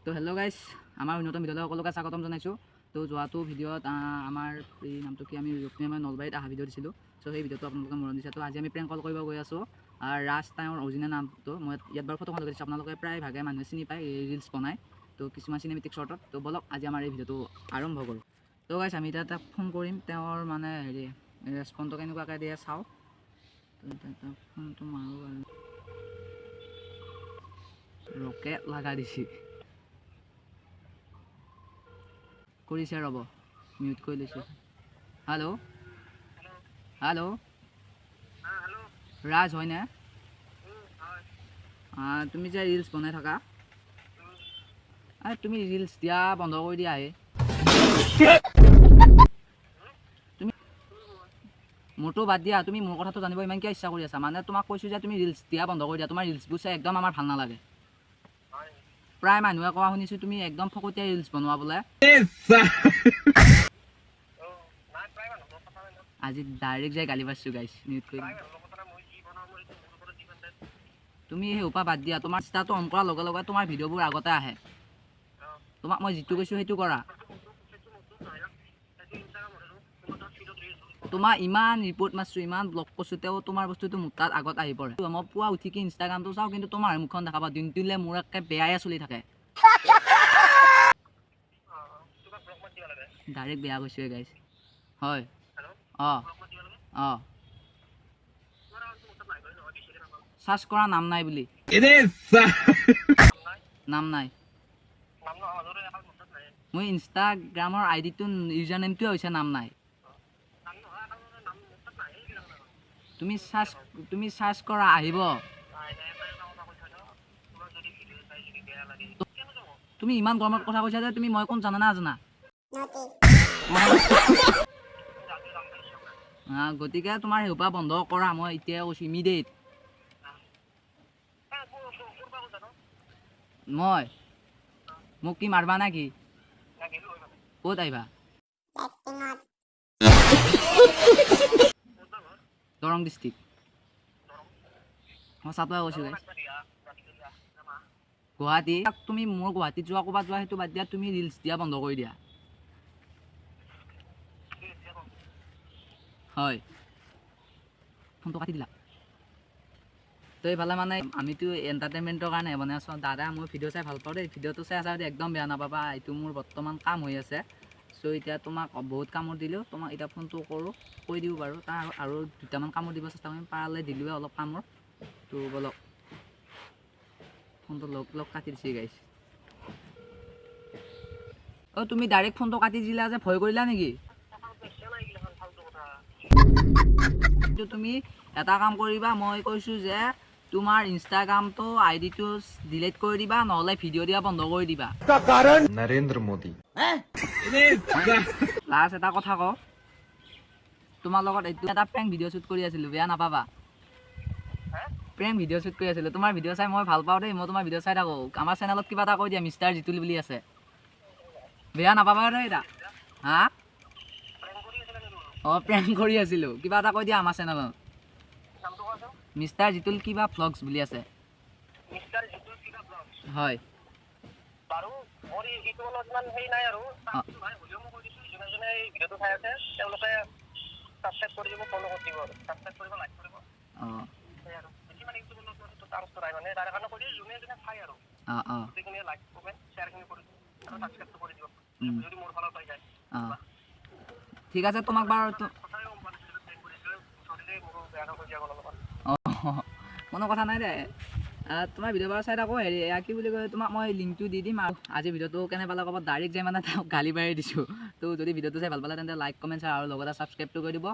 তো hello' guys আমাৰ উন্নত ভিডিঅ'লৈ সকলোকে স্বাগতম জনাইছোঁ। তো যোৱাটো ভিডিঅ'ত আমাৰ এই নামটো কি আমি মই নলবাৰীত অহা ভিডিঅ' দিছিলোঁ। চ' সেই ভিডিঅ'টো আপোনালোকে মৰম দিছে। তো আজি আমি প্ৰেংক কল কৰিব গৈ আছোঁ। ৰাজ তেওঁৰ অৰিজিনেল নামটো মই ইয়াত বাৰু ফটোখন লগাইছোঁ, আপোনালোকে প্ৰায় ভাগে মানুহে চিনি পায়, ৰিলছ বনায়। তো কিছুমান চিনেমেটিক শ্বৰ্টত। তো বলক আজি আমাৰ এই ভিডিঅ'টো আৰম্ভ কৰোঁ। তো গাইজ আমি এতিয়া তাক ফোন কৰিম, তেওঁৰ মানে হেৰি ৰেচপন্সটো কেনেকুৱাকৈ দিয়ে চাওঁ। ফোনটো মাৰোঁ আৰু ৰকেট লগা দিছে কৰিছে, ৰ'ব মিউট কৰি লৈছোঁ। হেল্ল' হেল্ল' ৰাজ হয়নে? তুমি যে ৰিলছ বনাই থাকা, তুমি ৰিলছ দিয়া বন্ধ কৰি দিয়া তুমি মোৰতো বাদ দিয়া, তুমি মোৰ কথাটো জানিব ইমান কিয় ইচ্ছা কৰি আছা? মানে তোমাক কৈছোঁ যে তুমি ৰিলছ দিয়া বন্ধ কৰি দিয়া। তোমাৰ ৰিলছবোৰ চাই একদম আমাৰ ভাল নালাগে। প্ৰায় মানুহে কোৱা শুনিছোঁ তুমি একদম ফকতীয়া ৰিলছ বনোৱা বোলে। আজি ডাইৰেক্ট যাই গালি পাইছোঁ গাইছ, মিউট কৰি তুমি সেই সোপা বাদ দিয়া। তোমাৰ ষ্টাৰটো অন কৰাৰ লগে লগে তোমাৰ ভিডিঅ'বোৰ আগতে আহে। তোমাক মই যিটো কৈছোঁ সেইটো কৰা। তোমাৰ ইমান ৰিপৰ্ট মাৰছোঁ, ইমান ব্লগ কৰিছোঁ, তেওঁ তোমাৰ বস্তুটো মোৰ তাত আগত আহি পৰে। মই পুৱা উঠি কি ইনষ্টাগ্ৰামটো চাওঁ, কিন্তু তোমাৰ মুখখন দেখাবা দিনটোলৈ মোৰ একে বেয়াই চলি থাকে। ডাইৰেক্ট বেয়া কৈছোঁ গাইছ। হয় অঁ অঁ চাৰ্চ কৰা নাম নাই বুলি, নাম নাই। মোৰ ইনষ্টাগ্ৰামৰ আইডিটো ইউজাৰ নেমটোৱে হৈছে নাম নাই। তুমি চাৰ্চ কৰা আহিব। তুমি ইমান গৰমত কথা কৈছা যে তুমি মই কোন জানা না জানা? গতিকে তোমাৰ সেইপা বন্ধ কৰা, মই এতিয়াই কৈছোঁ ইমিডিয়েট। মই মোক কি মাৰবা নে কি? ক'ত আহিবা? দৰং ডিষ্ট্ৰিক্ট। মই চাপা কৈছোঁ গাইছ। গুৱাহাটী তুমি মোৰ গুৱাহাটীত যোৱা ক'ৰবাত যোৱা সেইটো বাদ দিয়া, তুমি ৰিলছ দিয়া বন্ধ কৰি দিয়া। হয় ফোনটো কাটি দিলা। তো এইফালে মানে আমিতো এণ্টাৰটেইনমেণ্টৰ কাৰণে বনাই আছোঁ। দাদা মই ভিডিঅ' চাই ভাল পাওঁ দেই, ভিডিঅ'টো চাই আছা যদি একদম বেয়া নাপাবা। এইটো মোৰ বৰ্তমান কাম হৈ আছে। চ' এতিয়া তোমাক বহুত কামত দিলোঁ, তোমাক এতিয়া ফোনটো কৰোঁ কৈ দিব বাৰু। তাৰ আৰু দুটামান কামত দিব চেষ্টা কৰিম, পাৰালে দিলোৱে অলপ কামৰ। তো বলক ফোনটো লগ কাটি দিছে গাইছ। তুমি ডাইৰেক্ট ফোনটো কাটি দিলা যে, ভয় কৰিলা নেকি? তুমি এটা কাম কৰিবা, মই কৈছোঁ যে তোমাৰ ইনষ্টাগ্ৰামটো আইডিটো ডিলিট কৰি দিবা, নহ'লে ভিডিঅ' দিয়া বন্ধ কৰি দিবা। নৰেন্দ্ৰ মোদী। লাষ্ট এটা কথা কওঁ, তোমাৰ লগত এইটো এটা প্ৰেংক ভিডিঅ' শ্বুট কৰি আছিলোঁ, বেয়া নাপাবা। প্ৰেংক ভিডিঅ' শ্বুট কৰি আছিলোঁ। তোমাৰ ভিডিঅ' চাই মই ভাল পাওঁ দেই, মই তোমাৰ ভিডিঅ' চাই থাকোঁ। আমাৰ চেনেলত কিবা এটা কৈ দিয়া, মিষ্টাৰ জিতুল বুলি আছে, বেয়া নাপাবা দেই এটা। হা অঁ প্ৰেংক কৰি আছিলোঁ, কিবা এটা কৈ দিয়া আমাৰ চেনেলত। মিষ্টাৰ জিতুল কিবা ভ্লগছ বুলি আছে। হয় ঠিক আছে তোমাক বাৰু কোনো কথা নাই দে। তোমাৰ ভিডিঅ' বাৰু চাই থাকোঁ। হেৰি কি বুলি কয়, তোমাক মই লিংকটো দি দিম। আৰু আজি ভিডিঅ'টো কেনে পালে ক'ব, ডাইৰেক্ট যাই মানে তাক গালি পাৰি দিছোঁ। তো যদি ভিডিঅ'টো চাই ভাল পালে তেন্তে লাইক কমেণ্ট আৰু লগতে ছাবস্ক্ৰাইবটো কৰি দিব।